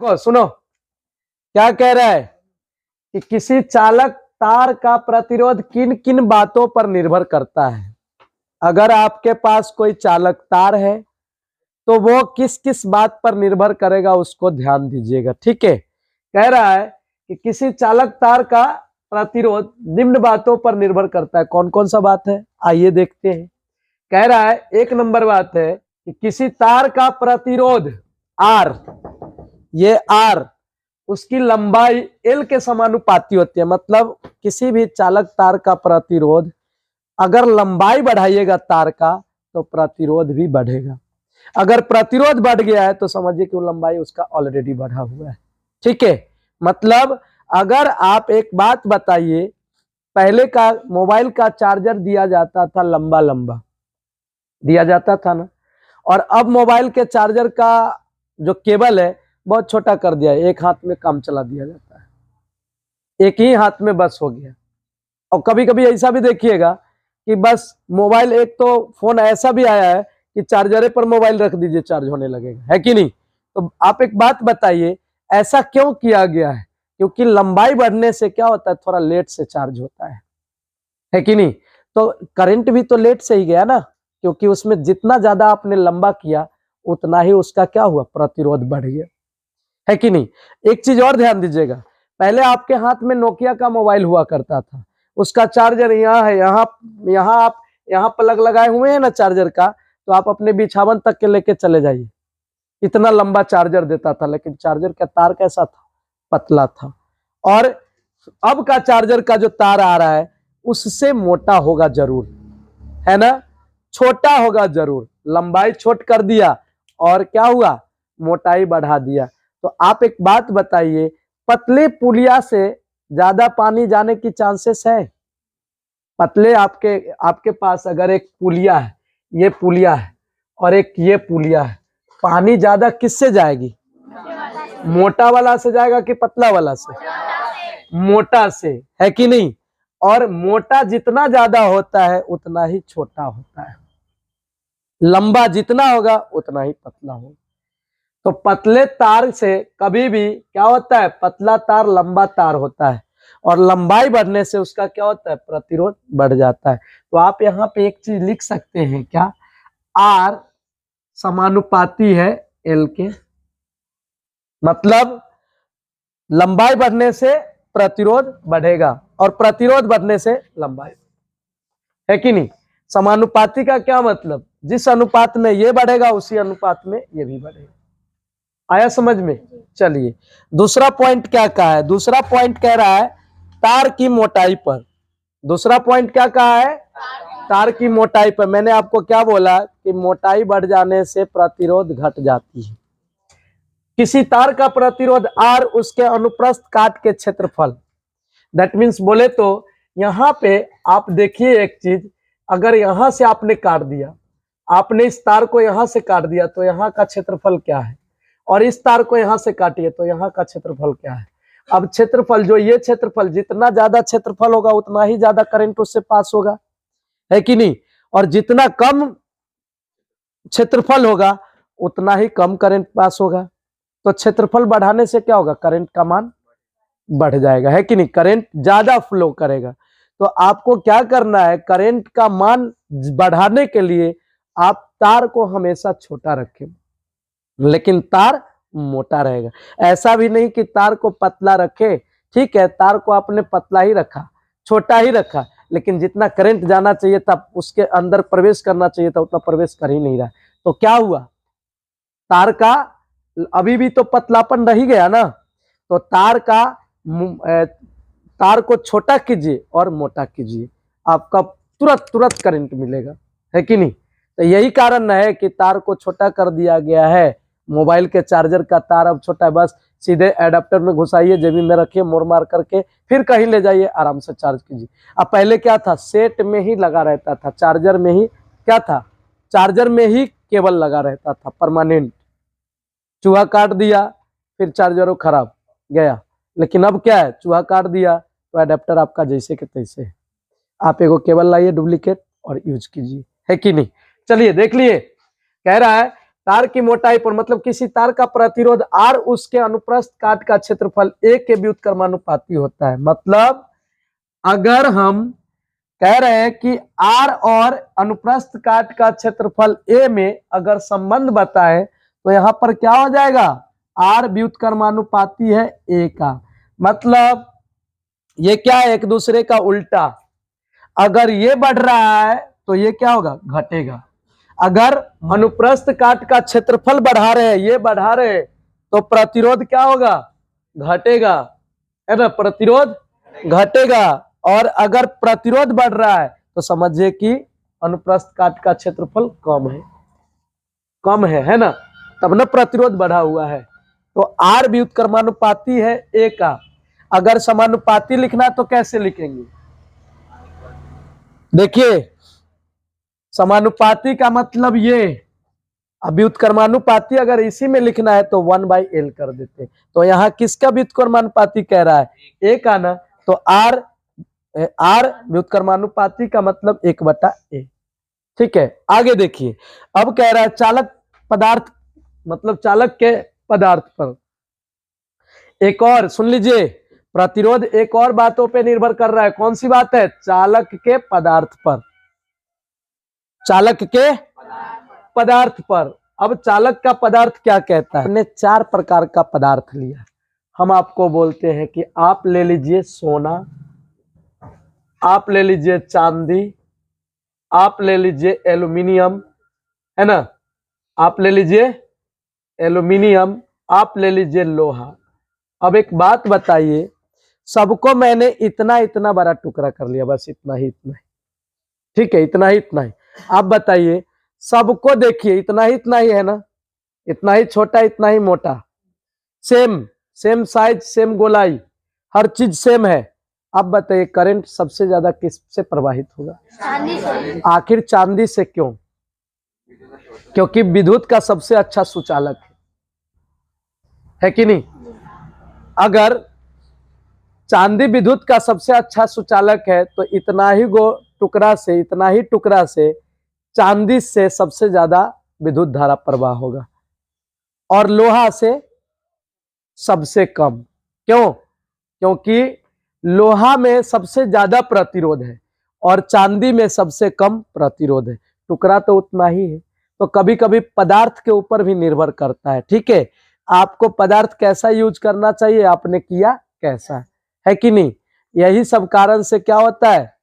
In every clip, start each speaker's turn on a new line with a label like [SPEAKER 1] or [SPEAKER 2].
[SPEAKER 1] सुनो क्या कह रहा है कि किसी चालक तार का प्रतिरोध किन किन बातों पर निर्भर करता है। अगर आपके पास कोई चालक तार है तो वो किस किस बात पर निर्भर करेगा उसको ध्यान दीजिएगा। ठीक है, कह रहा है कि किसी चालक तार का प्रतिरोध निम्न बातों पर निर्भर करता है। कौन कौन सा बात है आइए देखते हैं। कह रहा है एक नंबर बात है कि किसी तार का प्रतिरोध आर, ये आर उसकी लंबाई एल के समानुपाती होती है। मतलब किसी भी चालक तार का प्रतिरोध अगर लंबाई बढ़ाइएगा तार का तो प्रतिरोध भी बढ़ेगा। अगर प्रतिरोध बढ़ गया है तो समझिए कि वो लंबाई उसका ऑलरेडी बढ़ा हुआ है। ठीक है, मतलब अगर आप एक बात बताइए, पहले का मोबाइल का चार्जर दिया जाता था लंबा लंबा दिया जाता था ना, और अब मोबाइल के चार्जर का जो केबल है बहुत छोटा कर दिया है। एक हाथ में काम चला दिया जाता है, एक ही हाथ में बस हो गया। और कभी कभी ऐसा भी देखिएगा कि बस मोबाइल, एक तो फोन ऐसा भी आया है कि चार्जरे पर मोबाइल रख दीजिए चार्ज होने लगेगा, है कि नहीं। तो आप एक बात बताइए ऐसा क्यों किया गया है? क्योंकि लंबाई बढ़ने से क्या होता है, थोड़ा लेट से चार्ज होता है कि नहीं। तो करंट भी तो लेट से ही गया ना, क्योंकि उसमें जितना ज्यादा आपने लंबा किया उतना ही उसका क्या हुआ, प्रतिरोध बढ़ गया, है कि नहीं। एक चीज और ध्यान दीजिएगा, पहले आपके हाथ में नोकिया का मोबाइल हुआ करता था, उसका चार्जर यहाँ है, यहाँ आप यहाँ प्लग लगाए हुए हैं ना चार्जर का, तो आप अपने बिछावन तक के लेके चले जाइए, इतना लंबा चार्जर देता था। लेकिन चार्जर का तार कैसा था, पतला था। और अब का चार्जर का जो तार आ रहा है उससे मोटा होगा जरूर, है ना, छोटा होगा जरूर। लंबाई छोट कर दिया और क्या हुआ, मोटाई बढ़ा दिया। तो आप एक बात बताइए, पतले पुलिया से ज्यादा पानी जाने की चांसेस है? पतले आपके पास अगर एक पुलिया है, ये पुलिया है और एक ये पुलिया है, पानी ज्यादा किससे जाएगी, मोटा वाला से जाएगा कि पतला वाला से? मोटा से, है कि नहीं। और मोटा जितना ज्यादा होता है उतना ही छोटा होता है, लंबा जितना होगा उतना ही पतला होगा। तो पतले तार से कभी भी क्या होता है, पतला तार लंबा तार होता है, और लंबाई बढ़ने से उसका क्या होता है, प्रतिरोध बढ़ जाता है। तो आप यहाँ पे एक चीज लिख सकते हैं, क्या, आर समानुपाती है एल के, मतलब लंबाई बढ़ने से प्रतिरोध बढ़ेगा और प्रतिरोध बढ़ने से लंबाई, है कि नहीं। समानुपाती का क्या मतलब, जिस अनुपात में ये बढ़ेगा उसी अनुपात में ये भी बढ़ेगा। आया समझ में। चलिए दूसरा पॉइंट क्या कहा है, दूसरा पॉइंट कह रहा है तार की मोटाई पर। दूसरा पॉइंट क्या कहा है, तार की मोटाई पर। मैंने आपको क्या बोला कि मोटाई बढ़ जाने से प्रतिरोध घट जाती है। किसी तार का प्रतिरोध आर उसके अनुप्रस्थ काट के क्षेत्रफल, दैट मीन्स बोले तो यहाँ पे आप देखिए एक चीज, अगर यहां से आपने काट दिया, आपने इस तार को यहां से काट दिया तो यहाँ का क्षेत्रफल क्या है, और इस तार को यहां से काटिए तो यहाँ का क्षेत्रफल क्या है। अब क्षेत्रफल, जो ये क्षेत्रफल, जितना ज्यादा क्षेत्रफल होगा उतना ही ज्यादा करंट उससे पास होगा, है कि नहीं। और जितना कम क्षेत्रफल होगा उतना ही कम करंट पास होगा। तो क्षेत्रफल बढ़ाने से क्या होगा, करंट का मान बढ़ जाएगा, है कि नहीं, करंट ज्यादा फ्लो करेगा। तो आपको क्या करना है, करंट का मान बढ़ाने के लिए आप तार को हमेशा छोटा रखें, लेकिन तार मोटा रहेगा। ऐसा भी नहीं कि तार को पतला रखे, ठीक है, तार को आपने पतला ही रखा, छोटा ही रखा, लेकिन जितना करंट जाना चाहिए था, उसके अंदर प्रवेश करना चाहिए था, उतना प्रवेश कर ही नहीं रहा। तो क्या हुआ, तार का अभी भी तो पतलापन रह ही गया ना। तो तार को छोटा कीजिए और मोटा कीजिए, आपका तुरंत तुरंत करंट मिलेगा, है कि नहीं। तो यही कारण है कि तार को छोटा कर दिया गया है। मोबाइल के चार्जर का तार अब छोटा है, बस सीधे एडाप्टर में घुसाइए, जेबी में रखिए, मोड़ मार करके फिर कहीं ले जाइए, आराम से चार्ज कीजिए। अब पहले क्या था, सेट में ही लगा रहता था, चार्जर में ही क्या था, चार्जर में ही केबल लगा रहता था परमानेंट। चूहा काट दिया फिर चार्जर खराब गया। लेकिन अब क्या है, चूहा काट दिया तो एडाप्टर आपका जैसे के तैसे है, आप एगो केबल लाइए डुप्लीकेट और यूज कीजिए, है कि नहीं। चलिए देख लिए, कह रहा है तार की मोटाई पर मतलब किसी तार का प्रतिरोध R उसके अनुप्रस्थ काट का क्षेत्रफल A के व्युत्क्रमानुपाती होता है। मतलब अगर हम कह रहे हैं कि R और अनुप्रस्थ काट का क्षेत्रफल A में अगर संबंध बताए तो यहां पर क्या हो जाएगा, R व्युत्क्रमानुपाती है A का। मतलब ये क्या है, एक दूसरे का उल्टा। अगर ये बढ़ रहा है तो ये क्या होगा, घटेगा। अगर अनुप्रस्थ काट का क्षेत्रफल बढ़ा रहे हैं, ये बढ़ा रहे हैं, तो प्रतिरोध क्या होगा, घटेगा, है ना, प्रतिरोध घटेगा। और अगर प्रतिरोध बढ़ रहा है तो समझिए कि अनुप्रस्थ काट का क्षेत्रफल कम है ना, तब ना प्रतिरोध बढ़ा हुआ है। तो R व्युत्क्रमानुपाती है A का। अगर समानुपाती लिखना तो कैसे लिखेंगे, देखिए समानुपाती का मतलब ये, अब व्युत्क्रमानुपाती अगर इसी में लिखना है तो 1/L कर देते। तो यहाँ किसका व्युत्क्रमानुपाती कह रहा है, A का ना, तो R व्युत्क्रमानुपाती का मतलब 1/A। ठीक है, आगे देखिए। अब कह रहा है चालक पदार्थ, मतलब चालक के पदार्थ पर एक और सुन लीजिए, प्रतिरोध एक और बातों पे निर्भर कर रहा है। कौन सी बात है, चालक के पदार्थ पर, चालक के पदार्थ पर। अब चालक का पदार्थ क्या कहता है, हमने 4 प्रकार का पदार्थ लिया। हम आपको बोलते हैं कि आप ले लीजिए सोना, आप ले लीजिए चांदी, आप ले लीजिए एल्यूमिनियम, है ना, आप ले लीजिए एल्यूमिनियम, आप ले लीजिए लोहा। अब एक बात बताइए, सबको मैंने इतना इतना बड़ा टुकड़ा कर लिया, बस इतना ही, ठीक है, इतना ही। आप बताइए, सबको देखिए इतना ही है ना, इतना ही छोटा, इतना ही मोटा, सेम साइज, सेम गोलाई, हर चीज सेम है। अब बताइए करंट सबसे ज्यादा किससे प्रवाहित होगा, चांदी से। आखिर चांदी से क्यों, क्योंकि विद्युत का सबसे अच्छा सुचालक है कि नहीं। अगर चांदी विद्युत का सबसे अच्छा सुचालक है तो इतना ही टुकड़ा से चांदी से सबसे ज्यादा विद्युत धारा प्रवाह होगा और लोहा से सबसे कम। क्यों, क्योंकि लोहा में सबसे ज्यादा प्रतिरोध है और चांदी में सबसे कम प्रतिरोध है, टुकड़ा तो उतना ही है। तो कभी कभी पदार्थ के ऊपर भी निर्भर करता है। ठीक है, आपको पदार्थ कैसा यूज करना चाहिए, आपने किया कैसा है कि नहीं। यही सब कारण से क्या होता है,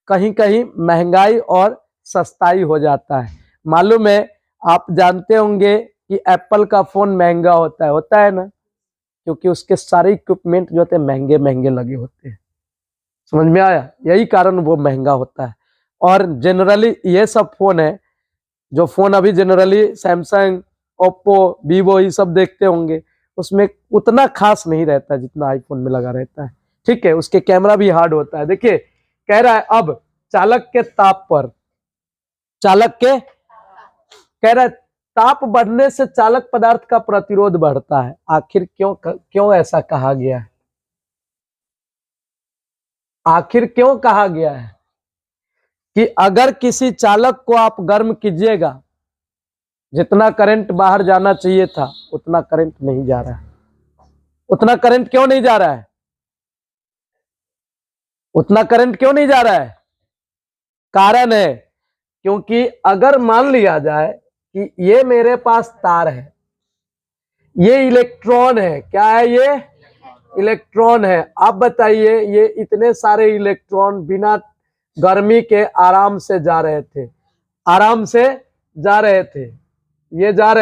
[SPEAKER 1] कहीं कहीं महंगाई और सस्ताई हो जाता है। मालूम है, आप जानते होंगे कि एप्पल का फोन महंगा होता है ना, क्योंकि उसके सारे इक्विपमेंट जो होते हैं महंगे महंगे लगे होते हैं। समझ में आया, यही कारण वो महंगा होता है। और जनरली ये सब फोन है, जो फोन अभी जनरली सैमसंग, ओप्पो, वीवो ये सब देखते होंगे, उसमें उतना खास नहीं रहता जितना आईफोन में लगा रहता है। ठीक है, उसके कैमरा भी हार्ड होता है। देखिए कह रहा है अब चालक के ताप पर, चालक के कह रहा है ताप बढ़ने से चालक पदार्थ का प्रतिरोध बढ़ता है। आखिर क्यों ऐसा कहा गया है, आखिर क्यों कहा गया है कि अगर किसी चालक को आप गर्म कीजिएगा, जितना करंट बाहर जाना चाहिए था उतना करंट नहीं जा रहा है। उतना करंट क्यों नहीं जा रहा है, उतना करंट क्यों नहीं जा रहा है, कारण है क्योंकि अगर मान लिया जाए कि ये मेरे पास तार है, ये इलेक्ट्रॉन है, क्या है, ये इलेक्ट्रॉन है। आप बताइए ये इतने सारे इलेक्ट्रॉन बिना गर्मी के आराम से जा रहे थे, आराम से जा रहे थे, ये जा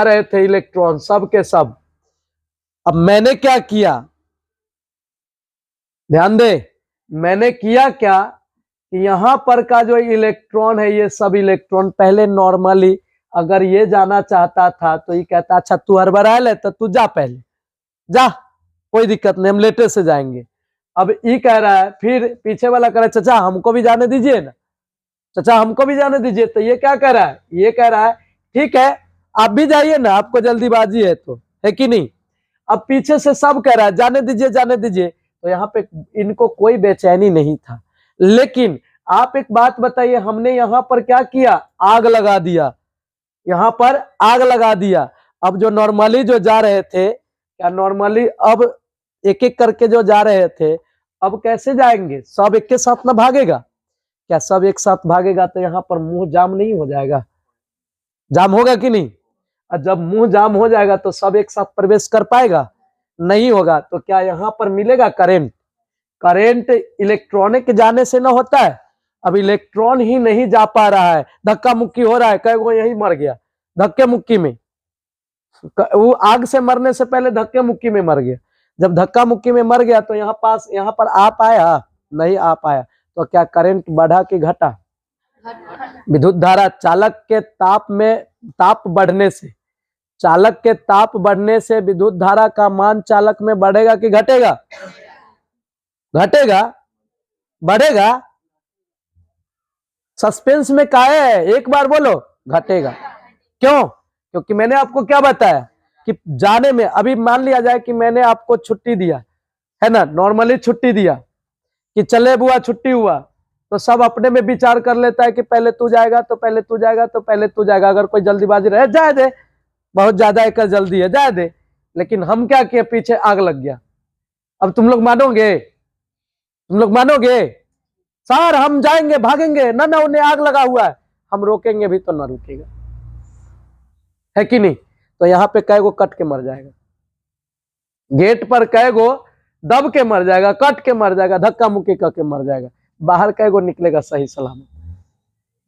[SPEAKER 1] रहे थे इलेक्ट्रॉन सब के सब। अब मैंने क्या किया, ध्यान दे, मैंने किया क्या कि यहां पर का जो इलेक्ट्रॉन है, ये सब इलेक्ट्रॉन पहले नॉर्मली अगर ये जाना चाहता था तो ये कहता अच्छा तू हड़बड़ा ले तो तू जा, पहले जा, कोई दिक्कत नहीं, हम लेटे से जाएंगे। अब ये कह रहा है, फिर पीछे वाला कह रहा है चाचा हमको भी जाने दीजिए ना, चाचा हमको भी जाने दीजिए। तो ये क्या कह रहा है, ये कह रहा है ठीक है आप भी जाइए ना, आपको जल्दीबाजी है तो, है कि नहीं। अब पीछे से सब कह रहा है जाने दीजिए जाने दीजिए, तो यहाँ पे इनको कोई बेचैनी नहीं था। लेकिन आप एक बात बताइए, हमने यहाँ पर क्या किया, आग लगा दिया, यहाँ पर आग लगा दिया। अब जो नॉर्मली जो जा रहे थे, क्या नॉर्मली अब एक एक करके जो जा रहे थे, अब कैसे जाएंगे? सब एक के साथ ना भागेगा? क्या सब एक साथ भागेगा तो यहाँ पर मुंह जाम नहीं हो जाएगा? जाम होगा कि नहीं? और जब मुंह जाम हो जाएगा तो सब एक साथ प्रवेश कर पाएगा? नहीं होगा। तो क्या यहाँ पर मिलेगा करंट? करंट इलेक्ट्रॉनिक जाने से ना होता है। अब इलेक्ट्रॉन ही नहीं जा पा रहा है, धक्का मुक्की हो रहा है, कई वो यही मर गया धक्के मुक्की में। वो आग से मरने से पहले धक्के मुक्की में मर गया। जब धक्का मुक्की में मर गया तो यहाँ पर आ पाया? नहीं आ पाया। तो क्या करंट बढ़ा कि घटा? विद्युत धारा चालक के ताप बढ़ने से, चालक के ताप बढ़ने से विद्युत धारा का मान चालक में बढ़ेगा कि घटेगा? घटेगा? बढ़ेगा? सस्पेंस में काहे है? एक बार बोलो। घटेगा। क्यों? क्योंकि मैंने आपको क्या बताया कि जाने में, अभी मान लिया जाए कि मैंने आपको छुट्टी दिया है ना, नॉर्मली छुट्टी दिया कि चले बुआ छुट्टी हुआ, तो सब अपने में विचार कर लेता है कि पहले तू जाएगा तो पहले तू जाएगा तो पहले तू जाएगा। अगर कोई जल्दीबाजी रहे, जाए दे, बहुत ज्यादा एक जल्दी है, जाए दे। लेकिन हम क्या किए? पीछे आग लग गया। अब तुम लोग मानोगे? तुम लोग मानोगे? सर हम जाएंगे, भागेंगे, ना ना उन्हें आग लगा हुआ है, हम रोकेंगे भी तो ना रुकेगा, है कि नहीं? तो यहाँ पे कै गो कट के मर जाएगा, गेट पर कै गो दब के मर जाएगा, कट के मर जाएगा, धक्का मुक्की करके मर जाएगा। बाहर कै गो निकलेगा सही सलामत?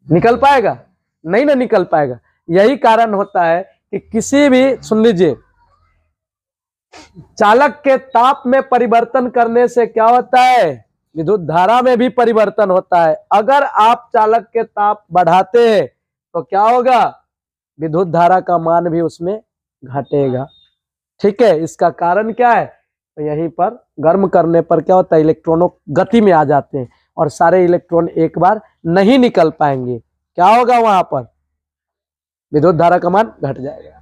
[SPEAKER 1] निकल पाएगा? नहीं ना निकल पाएगा। यही कारण होता है कि किसी भी, सुन लीजिए, चालक के ताप में परिवर्तन करने से क्या होता है? विद्युत धारा में भी परिवर्तन होता है। अगर आप चालक के ताप बढ़ाते हैं तो क्या होगा? विद्युत धारा का मान भी उसमें घटेगा। ठीक है? इसका कारण क्या है? तो यहीं पर गर्म करने पर क्या होता है? इलेक्ट्रॉनों गति में आ जाते हैं और सारे इलेक्ट्रॉन एक बार नहीं निकल पाएंगे। क्या होगा? वहां पर विद्युत धारा का मान घट जाएगा।